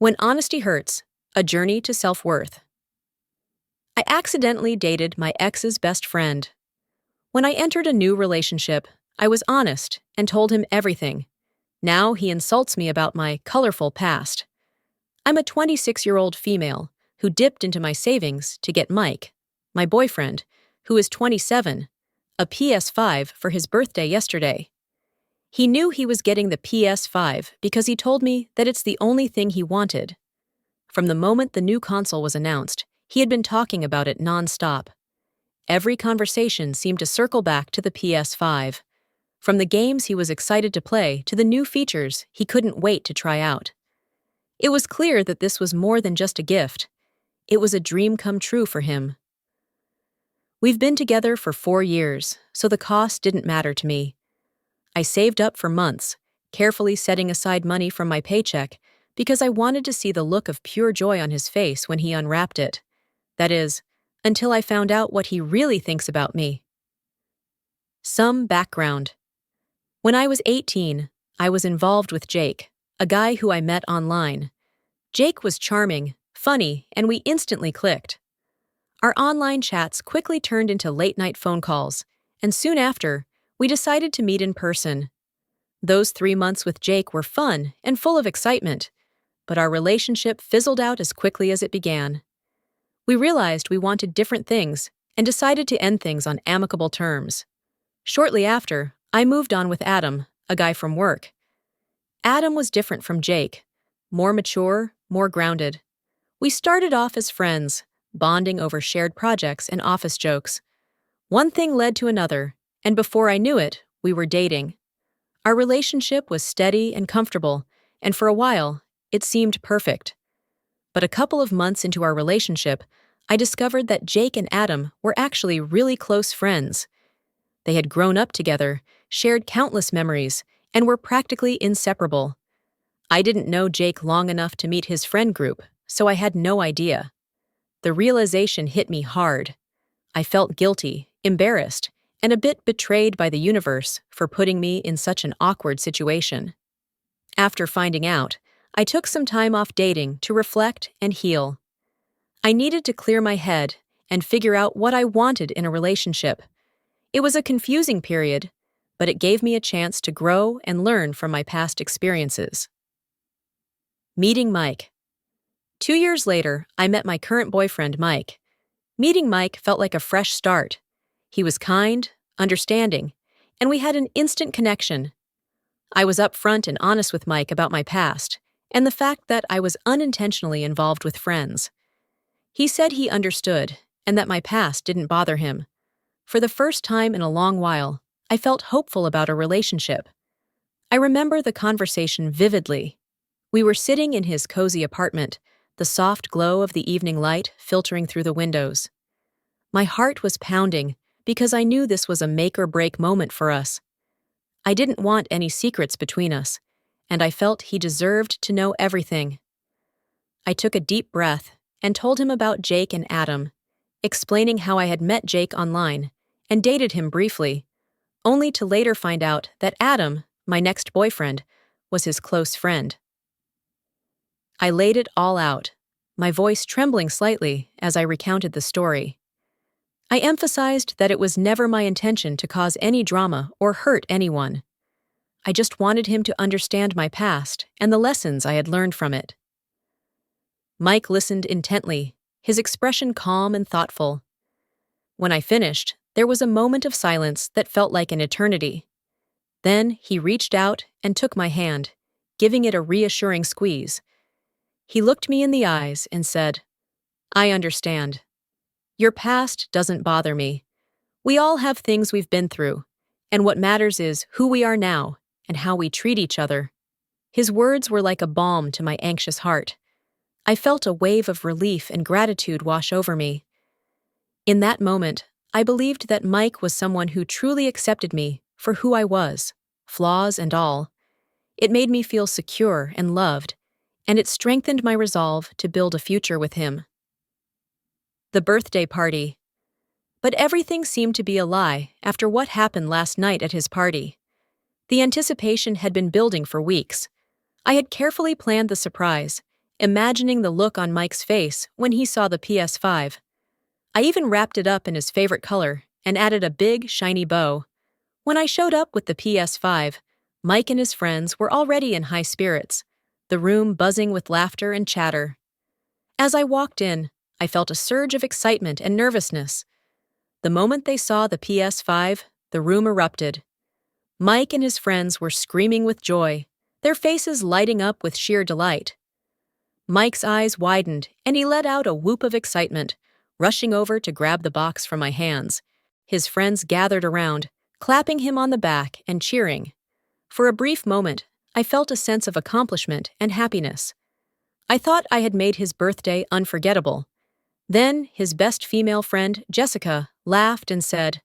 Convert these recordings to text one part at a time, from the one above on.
When Honesty Hurts, A Journey to Self-Worth. I accidentally dated my ex's best friend. When I entered a new relationship, I was honest and told him everything. Now he insults me about my colorful past. I'm a 26-year-old female who dipped into my savings to get Mike, my boyfriend, who is 27, a PS5 for his birthday yesterday. He knew he was getting the PS5 because he told me that it's the only thing he wanted. From the moment the new console was announced, he had been talking about it non-stop. Every conversation seemed to circle back to the PS5. From the games he was excited to play to the new features he couldn't wait to try out. It was clear that this was more than just a gift. It was a dream come true for him. We've been together for 4 years, so the cost didn't matter to me. I saved up for months, carefully setting aside money from my paycheck because I wanted to see the look of pure joy on his face when he unwrapped it. That is, until I found out what he really thinks about me. Some background. When I was 18, I was involved with Jake, a guy who I met online. Jake was charming, funny, and we instantly clicked. Our online chats quickly turned into late-night phone calls, and soon after, we decided to meet in person. Those 3 months with Jake were fun and full of excitement, but our relationship fizzled out as quickly as it began. We realized we wanted different things and decided to end things on amicable terms. Shortly after, I moved on with Adam, a guy from work. Adam was different from Jake, more mature, more grounded. We started off as friends, bonding over shared projects and office jokes. One thing led to another, and before I knew it, we were dating. Our relationship was steady and comfortable, and for a while, it seemed perfect. But a couple of months into our relationship, I discovered that Jake and Adam were actually really close friends. They had grown up together, shared countless memories, and were practically inseparable. I didn't know Jake long enough to meet his friend group, so I had no idea. The realization hit me hard. I felt guilty, embarrassed, and a bit betrayed by the universe for putting me in such an awkward situation. After finding out, I took some time off dating to reflect and heal. I needed to clear my head and figure out what I wanted in a relationship. It was a confusing period, but it gave me a chance to grow and learn from my past experiences. Meeting Mike. 2 years later, I met my current boyfriend, Mike. Meeting Mike felt like a fresh start. He was kind, understanding, and we had an instant connection. I was upfront and honest with Mike about my past and the fact that I was unintentionally involved with friends. He said he understood and that my past didn't bother him. For the first time in a long while, I felt hopeful about a relationship. I remember the conversation vividly. We were sitting in his cozy apartment, the soft glow of the evening light filtering through the windows. My heart was pounding because I knew this was a make-or-break moment for us. I didn't want any secrets between us, and I felt he deserved to know everything. I took a deep breath and told him about Jake and Adam, explaining how I had met Jake online and dated him briefly, only to later find out that Adam, my next boyfriend, was his close friend. I laid it all out, my voice trembling slightly as I recounted the story. I emphasized that it was never my intention to cause any drama or hurt anyone. I just wanted him to understand my past and the lessons I had learned from it. Mike listened intently, his expression calm and thoughtful. When I finished, there was a moment of silence that felt like an eternity. Then he reached out and took my hand, giving it a reassuring squeeze. He looked me in the eyes and said, "I understand. Your past doesn't bother me. We all have things we've been through, and what matters is who we are now and how we treat each other." His words were like a balm to my anxious heart. I felt a wave of relief and gratitude wash over me. In that moment, I believed that Mike was someone who truly accepted me for who I was, flaws and all. It made me feel secure and loved, and it strengthened my resolve to build a future with him. The birthday party. But everything seemed to be a lie after what happened last night at his party. The anticipation had been building for weeks. I had carefully planned the surprise, imagining the look on Mike's face when he saw the PS5. I even wrapped it up in his favorite color and added a big, shiny bow. When I showed up with the PS5, Mike and his friends were already in high spirits, the room buzzing with laughter and chatter. As I walked in, I felt a surge of excitement and nervousness. The moment they saw the PS5, the room erupted. Mike and his friends were screaming with joy, their faces lighting up with sheer delight. Mike's eyes widened, and he let out a whoop of excitement, rushing over to grab the box from my hands. His friends gathered around, clapping him on the back and cheering. For a brief moment, I felt a sense of accomplishment and happiness. I thought I had made his birthday unforgettable. Then his best female friend, Jessica, laughed and said,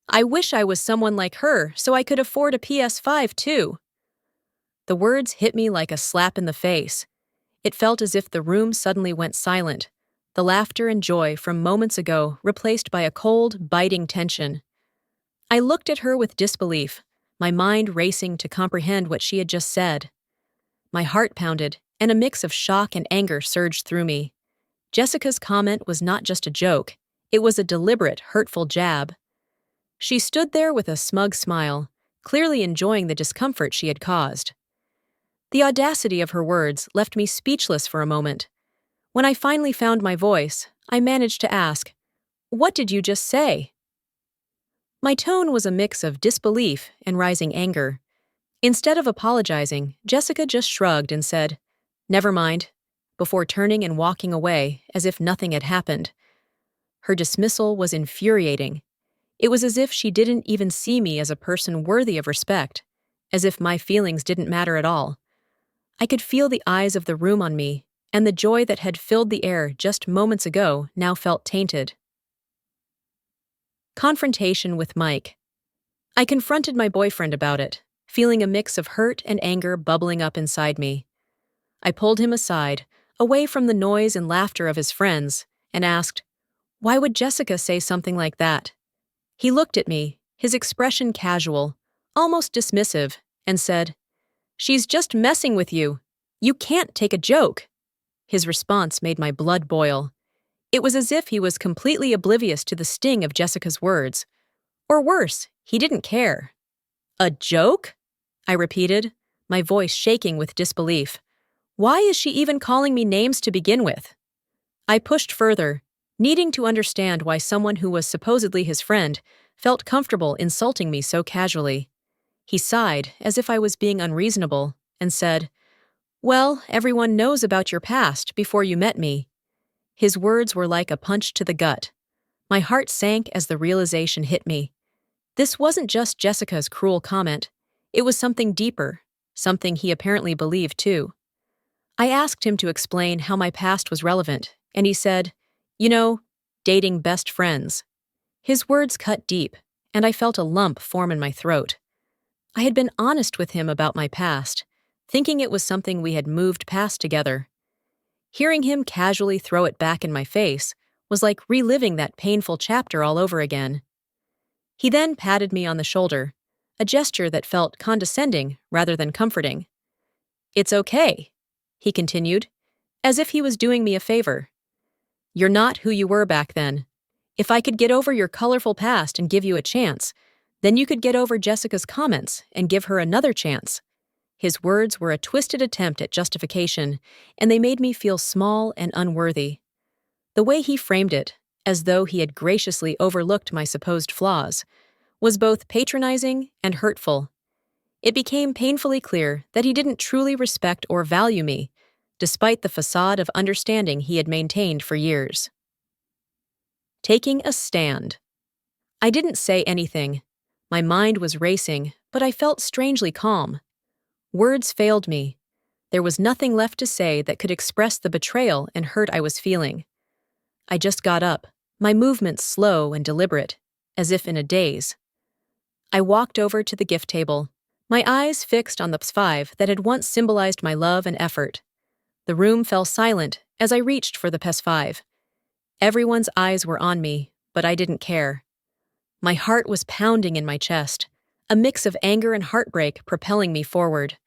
"I wish I was someone like her so I could afford a PS5 too." The words hit me like a slap in the face. It felt as if the room suddenly went silent, the laughter and joy from moments ago replaced by a cold, biting tension. I looked at her with disbelief, my mind racing to comprehend what she had just said. My heart pounded, and a mix of shock and anger surged through me. Jessica's comment was not just a joke, it was a deliberate, hurtful jab. She stood there with a smug smile, clearly enjoying the discomfort she had caused. The audacity of her words left me speechless for a moment. When I finally found my voice, I managed to ask, "What did you just say?" My tone was a mix of disbelief and rising anger. Instead of apologizing, Jessica just shrugged and said, "Never mind," before turning and walking away as if nothing had happened. Her dismissal was infuriating. It was as if she didn't even see me as a person worthy of respect, as if my feelings didn't matter at all. I could feel the eyes of the room on me, and the joy that had filled the air just moments ago now felt tainted. Confrontation with Mike. I confronted my boyfriend about it, feeling a mix of hurt and anger bubbling up inside me. I pulled him aside, away from the noise and laughter of his friends, and asked, "Why would Jessica say something like that?" He looked at me, his expression casual, almost dismissive, and said, "She's just messing with you. You can't take a joke." His response made my blood boil. It was as if he was completely oblivious to the sting of Jessica's words. Or worse, he didn't care. "A joke?" I repeated, my voice shaking with disbelief. "Why is she even calling me names to begin with?" I pushed further, needing to understand why someone who was supposedly his friend felt comfortable insulting me so casually. He sighed, as if I was being unreasonable, and said, "Well, everyone knows about your past before you met me." His words were like a punch to the gut. My heart sank as the realization hit me. This wasn't just Jessica's cruel comment. It was something deeper, something he apparently believed too. I asked him to explain how my past was relevant, and he said, "You know, dating best friends." His words cut deep, and I felt a lump form in my throat. I had been honest with him about my past, thinking it was something we had moved past together. Hearing him casually throw it back in my face was like reliving that painful chapter all over again. He then patted me on the shoulder, a gesture that felt condescending rather than comforting. "It's okay," he continued, as if he was doing me a favor. "You're not who you were back then. If I could get over your colorful past and give you a chance, then you could get over Jessica's comments and give her another chance." His words were a twisted attempt at justification, and they made me feel small and unworthy. The way he framed it, as though he had graciously overlooked my supposed flaws, was both patronizing and hurtful. It became painfully clear that he didn't truly respect or value me, despite the facade of understanding he had maintained for years. Taking a stand. I didn't say anything. My mind was racing, but I felt strangely calm. Words failed me. There was nothing left to say that could express the betrayal and hurt I was feeling. I just got up, my movements slow and deliberate, as if in a daze. I walked over to the gift table, my eyes fixed on the PS5 that had once symbolized my love and effort. The room fell silent as I reached for the PS5. Everyone's eyes were on me, but I didn't care. My heart was pounding in my chest, a mix of anger and heartbreak propelling me forward.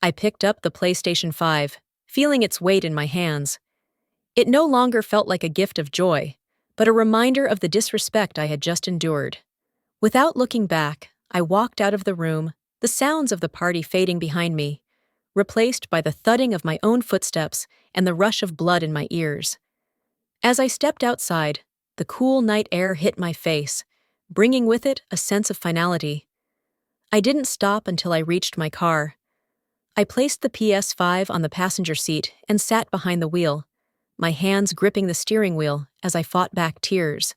I picked up the PlayStation 5, feeling its weight in my hands. It no longer felt like a gift of joy, but a reminder of the disrespect I had just endured. Without looking back, I walked out of the room, the sounds of the party fading behind me, replaced by the thudding of my own footsteps and the rush of blood in my ears. As I stepped outside, the cool night air hit my face, bringing with it a sense of finality. I didn't stop until I reached my car. I placed the PS5 on the passenger seat and sat behind the wheel, my hands gripping the steering wheel as I fought back tears.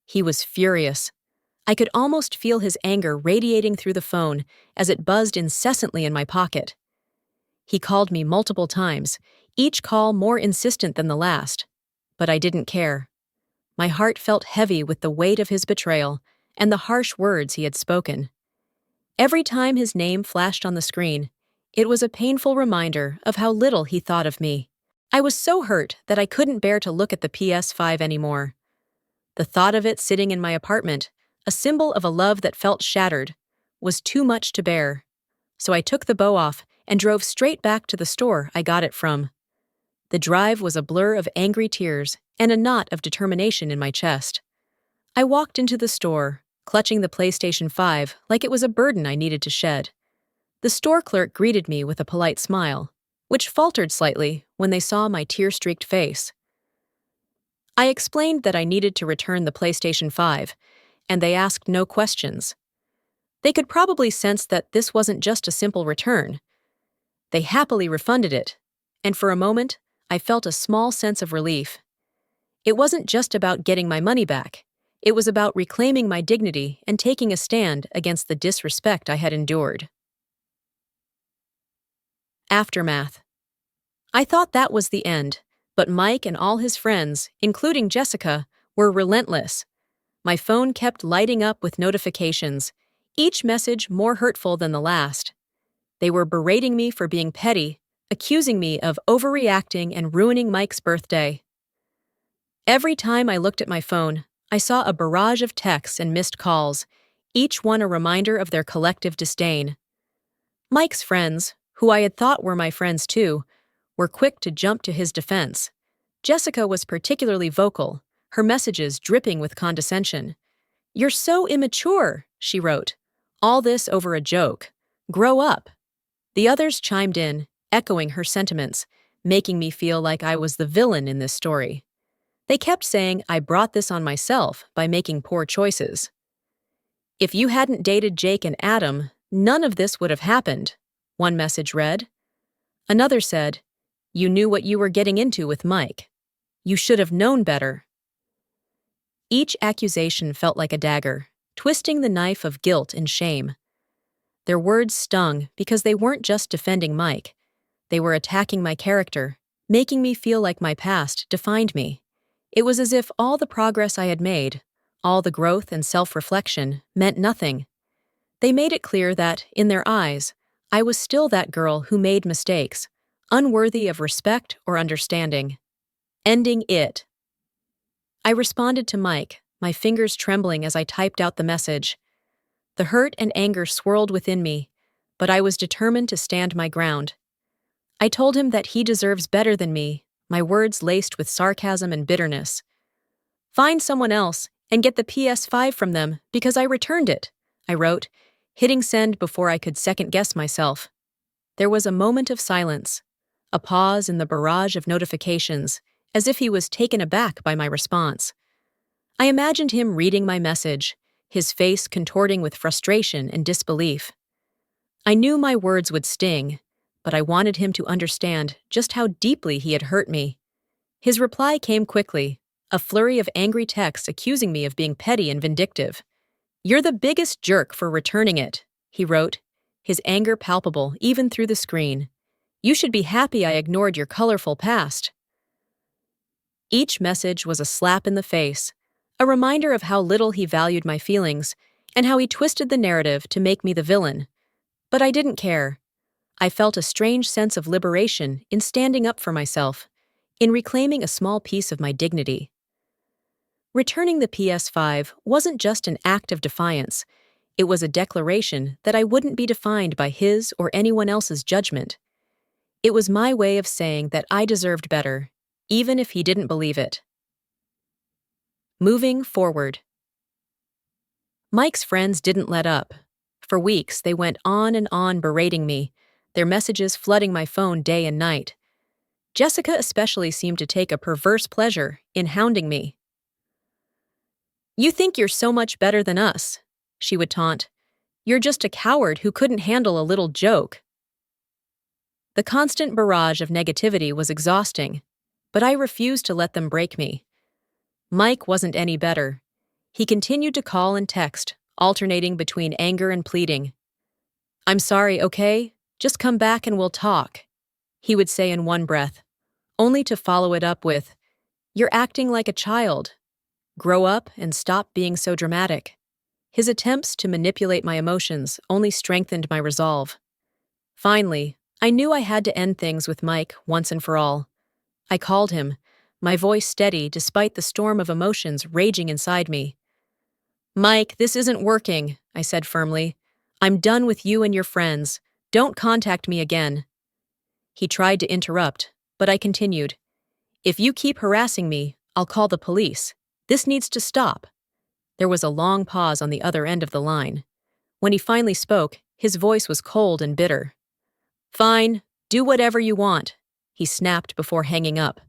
He was furious. I could almost feel his anger radiating through the phone as it buzzed incessantly in my pocket. He called me multiple times, each call more insistent than the last, but I didn't care. My heart felt heavy with the weight of his betrayal and the harsh words he had spoken. Every time his name flashed on the screen, it was a painful reminder of how little he thought of me. I was so hurt that I couldn't bear to look at the PS5 anymore. The thought of it sitting in my apartment, a symbol of a love that felt shattered, was too much to bear. So I took the bow off and drove straight back to the store I got it from. The drive was a blur of angry tears and a knot of determination in my chest. I walked into the store, clutching the PlayStation 5 like it was a burden I needed to shed. The store clerk greeted me with a polite smile, which faltered slightly when they saw my tear-streaked face. I explained that I needed to return the PlayStation 5, and they asked no questions. They could probably sense that this wasn't just a simple return. They happily refunded it, and for a moment, I felt a small sense of relief. It wasn't just about getting my money back. It was about reclaiming my dignity and taking a stand against the disrespect I had endured. Aftermath. I thought that was the end, but Mike and all his friends, including Jessica, were relentless. My phone kept lighting up with notifications, each message more hurtful than the last. They were berating me for being petty, accusing me of overreacting and ruining Mike's birthday. Every time I looked at my phone, I saw a barrage of texts and missed calls, each one a reminder of their collective disdain. Mike's friends, who I had thought were my friends too, were quick to jump to his defense. Jessica was particularly vocal, her messages dripping with condescension. "You're so immature," she wrote. "All this over a joke. Grow up." The others chimed in, echoing her sentiments, making me feel like I was the villain in this story. They kept saying I brought this on myself by making poor choices. "If you hadn't dated Jake and Adam, none of this would have happened," one message read. Another said, "You knew what you were getting into with Mike. You should have known better." Each accusation felt like a dagger, twisting the knife of guilt and shame. Their words stung because they weren't just defending Mike. They were attacking my character, making me feel like my past defined me. It was as if all the progress I had made, all the growth and self-reflection, meant nothing. They made it clear that, in their eyes, I was still that girl who made mistakes, unworthy of respect or understanding. Ending it. I responded to Mike, my fingers trembling as I typed out the message. The hurt and anger swirled within me, but I was determined to stand my ground. I told him that he deserves better than me, my words laced with sarcasm and bitterness. "Find someone else and get the PS5 from them because I returned it," I wrote, hitting send before I could second-guess myself. There was a moment of silence, a pause in the barrage of notifications, as if he was taken aback by my response. I imagined him reading my message, his face contorting with frustration and disbelief. I knew my words would sting, but I wanted him to understand just how deeply he had hurt me. His reply came quickly, a flurry of angry texts accusing me of being petty and vindictive. "You're the biggest jerk for returning it," he wrote, his anger palpable even through the screen. "You should be happy I ignored your colorful past." Each message was a slap in the face, a reminder of how little he valued my feelings and how he twisted the narrative to make me the villain. But I didn't care. I felt a strange sense of liberation in standing up for myself, in reclaiming a small piece of my dignity. Returning the PS5 wasn't just an act of defiance. It was a declaration that I wouldn't be defined by his or anyone else's judgment. It was my way of saying that I deserved better, even if he didn't believe it. Moving forward. Mike's friends didn't let up. For weeks, they went on and on berating me, their messages flooding my phone day and night. Jessica especially seemed to take a perverse pleasure in hounding me. "You think you're so much better than us," she would taunt. "You're just a coward who couldn't handle a little joke." The constant barrage of negativity was exhausting, but I refused to let them break me. Mike wasn't any better. He continued to call and text, alternating between anger and pleading. "I'm sorry, okay? Just come back and we'll talk," he would say in one breath, only to follow it up with, "You're acting like a child. Grow up and stop being so dramatic." His attempts to manipulate my emotions only strengthened my resolve. Finally, I knew I had to end things with Mike once and for all. I called him, my voice steady despite the storm of emotions raging inside me. "Mike, this isn't working," I said firmly. "I'm done with you and your friends. Don't contact me again." He tried to interrupt, but I continued. "If you keep harassing me, I'll call the police. This needs to stop." There was a long pause on the other end of the line. When he finally spoke, his voice was cold and bitter. "Fine, do whatever you want," he snapped before hanging up.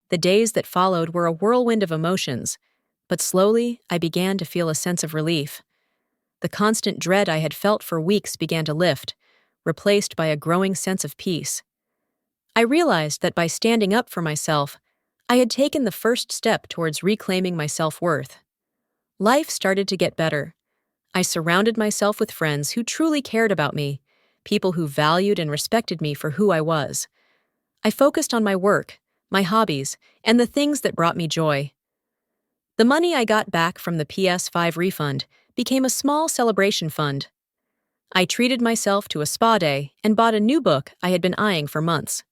The days that followed were a whirlwind of emotions, but slowly I began to feel a sense of relief. The constant dread I had felt for weeks began to lift, replaced by a growing sense of peace. I realized that by standing up for myself, I had taken the first step towards reclaiming my self-worth. Life started to get better. I surrounded myself with friends who truly cared about me, people who valued and respected me for who I was. I focused on my work, my hobbies, and the things that brought me joy. The money I got back from the PS5 refund became a small celebration fund. I treated myself to a spa day and bought a new book I had been eyeing for months.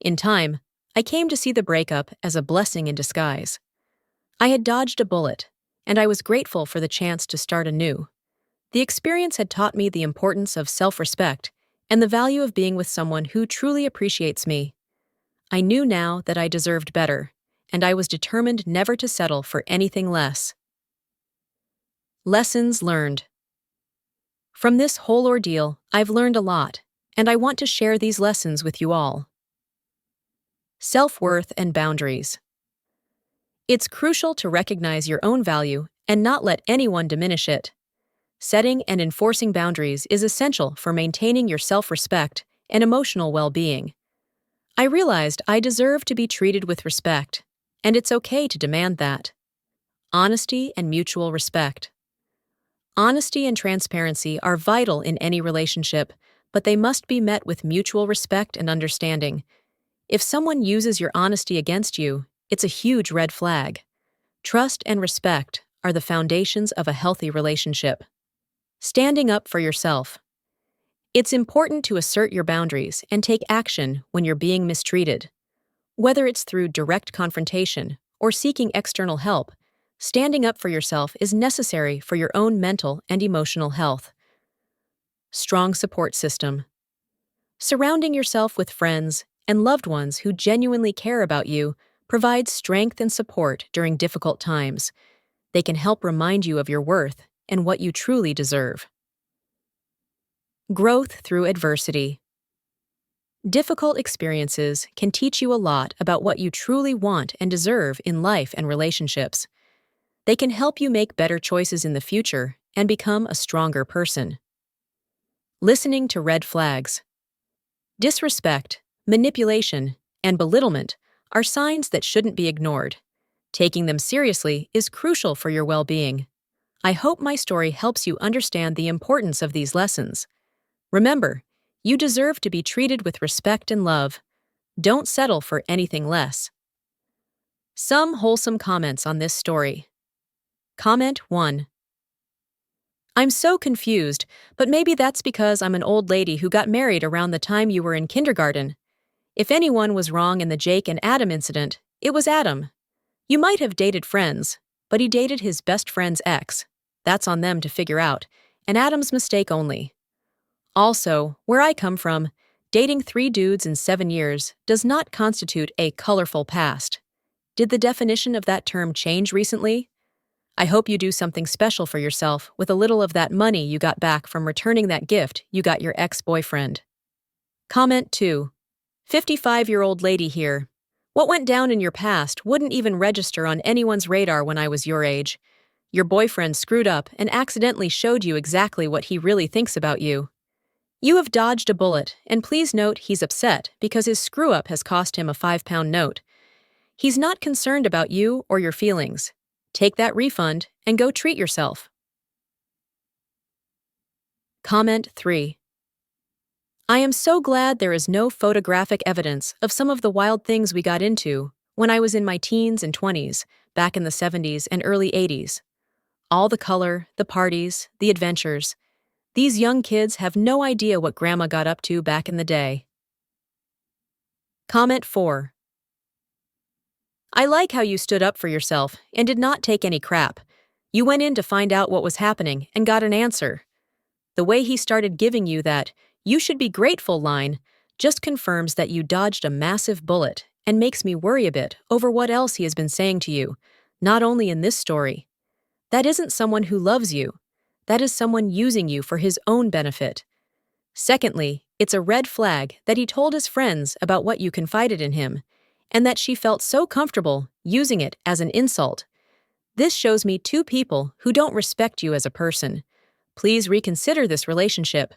In time, I came to see the breakup as a blessing in disguise. I had dodged a bullet, and I was grateful for the chance to start anew. The experience had taught me the importance of self-respect and the value of being with someone who truly appreciates me. I knew now that I deserved better, and I was determined never to settle for anything less. Lessons learned. From this whole ordeal, I've learned a lot, and I want to share these lessons with you all. Self-worth and boundaries. It's crucial to recognize your own value and not let anyone diminish it. Setting and enforcing boundaries is essential for maintaining your self-respect and emotional well-being. I realized I deserve to be treated with respect, and it's okay to demand that. Honesty and mutual respect. Honesty and transparency are vital in any relationship, but they must be met with mutual respect and understanding. If someone uses your honesty against you, it's a huge red flag. Trust and respect are the foundations of a healthy relationship. Standing up for yourself. It's important to assert your boundaries and take action when you're being mistreated. Whether it's through direct confrontation or seeking external help, standing up for yourself is necessary for your own mental and emotional health. Strong support system. Surrounding yourself with friends and loved ones who genuinely care about you provides strength and support during difficult times. They can help remind you of your worth and what you truly deserve. Growth through adversity. Difficult experiences can teach you a lot about what you truly want and deserve in life and relationships. They can help you make better choices in the future and become a stronger person. Listening to red flags. Disrespect, manipulation, and belittlement are signs that shouldn't be ignored. Taking them seriously is crucial for your well-being. I hope my story helps you understand the importance of these lessons. Remember, you deserve to be treated with respect and love. Don't settle for anything less. Some wholesome comments on this story. Comment 1. I'm so confused, but maybe that's because I'm an old lady who got married around the time you were in kindergarten. If anyone was wrong in the Jake and Adam incident, it was Adam. You might have dated friends, but he dated his best friend's ex. That's on them to figure out, and Adam's mistake only. Also, where I come from, Dating 3 dudes in 7 years does not constitute a colorful past. Did the definition of that term change recently? I hope you do something special for yourself with a little of that money you got back from returning that gift you got your ex-boyfriend. Comment 2. 55-year-old lady here. What went down in your past wouldn't even register on anyone's radar when I was your age. Your boyfriend screwed up and accidentally showed you exactly what he really thinks about you. You have dodged a bullet, and please note he's upset because his screw-up has cost him a £5 note. He's not concerned about you or your feelings. Take that refund and go treat yourself. Comment 3. I am so glad there is no photographic evidence of some of the wild things we got into when I was in my teens and 20s, back in the 70s and early 80s. All the color, the parties, the adventures. These young kids have no idea what Grandma got up to back in the day. Comment 4. I like how you stood up for yourself and did not take any crap. You went in to find out what was happening and got an answer. The way he started giving you that "you should be grateful" line just confirms that you dodged a massive bullet and makes me worry a bit over what else he has been saying to you, not only in this story. That isn't someone who loves you. That is someone using you for his own benefit. Secondly, it's a red flag that he told his friends about what you confided in him, and that she felt so comfortable using it as an insult. This shows me two people who don't respect you as a person. Please reconsider this relationship.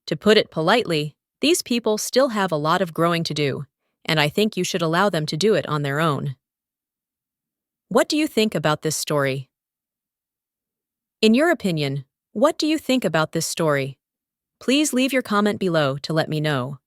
To put it politely, these people still have a lot of growing to do, and I think you should allow them to do it on their own. What do you think about this story? In your opinion, what do you think about this story? Please leave your comment below to let me know.